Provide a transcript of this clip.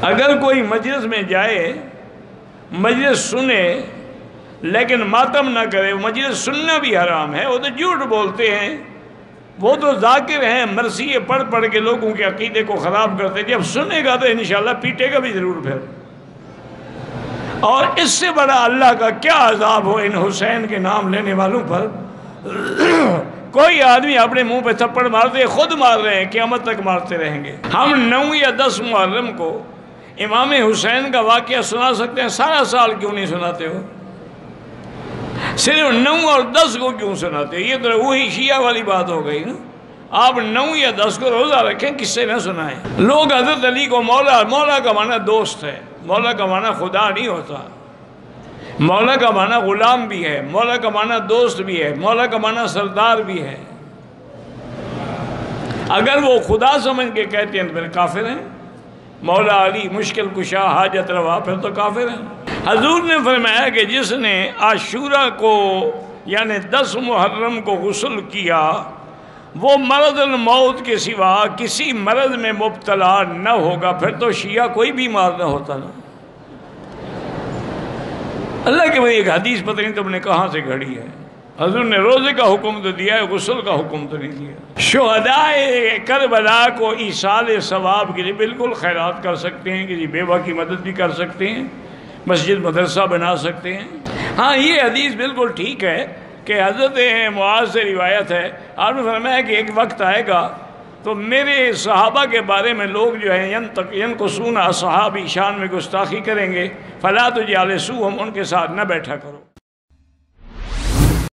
اگر کوئی مجلس میں جائے، مجلس سنے لیکن ماتم نہ کرے، مجلس سننا بھی حرام ہے، وہ تو جھوٹ بولتے ہیں، وہ تو ذاکر ہیں، مرثیے پڑھ پڑھ کے لوگوں کے عقیدے کو خراب کرتے ہیں، جب سنے گا تو انشاءاللہ پیٹے گا بھی ضرور پھر۔ اور اس سے بڑا اللہ کا کیا عذاب ہو ان حسین کے نام لینے والوں پر۔ کوئی آدمی اپنے منہ پہ تھپڑ مارتے، خود مار رہے ہیں، قیامت تک مارتے رہیں گے۔ ہم 9 یا 10 محرم کو امام حسین کا واقعہ سنا سکتے ہیں، سارا سال کیوں نہیں سناتے ہو؟ صرف 9 اور 10 کو کیوں سناتے ہو؟ یہ تو وہی شیعہ والی بات ہو گئی نا۔ آپ 9 یا 10 کو روزہ رکھیں، کس سے نہ سنائیں۔ لوگ حضرت علی کو مولا کا معنی دوست ہے، مولا کا معنی خدا نہیں ہوتا، مولا کا معنی غلام بھی ہے، مولا کا معنی دوست بھی ہے، مولا کا معنی سردار بھی ہے۔ اگر وہ خدا سمجھ کے کہتے ہیں تو پھر کافر ہیں۔ مولا علی مشکل کشا حاجت روا، پھر تو کافر ہیں۔ حضور نے فرمایا کہ جس نے عاشورہ کو یعنی 10 محرم کو غسل کیا، وہ مرض الموت کے سوا کسی مرض میں مبتلا نہ ہوگا۔ پھر تو شیعہ کوئی بیمار نہ ہوتا نا۔ اللہ کے بھائی ایک حدیث پتہ نہیں تم نے کہاں سے گھڑی ہے، حضور نے روزے کا حکم تو دیا ہے، غسل کا حکم تو نہیں دیا۔ شہدائے کربلا کو ایصال ثواب کے لیے بالکل خیرات کر سکتے ہیں، کسی بیوہ کی مدد بھی کر سکتے ہیں، مسجد مدرسہ بنا سکتے ہیں۔ ہاں یہ حدیث بالکل ٹھیک ہے کہ حضرت معاذ سے روایت ہے، آپ نے فرمایا کہ ایک وقت آئے گا تو میرے صحابہ کے بارے میں لوگ جو ہیں ینقصون اصحابی، شان میں گستاخی کریں گے، فلا تجالسوہم، ان کے ساتھ نہ بیٹھا کرو۔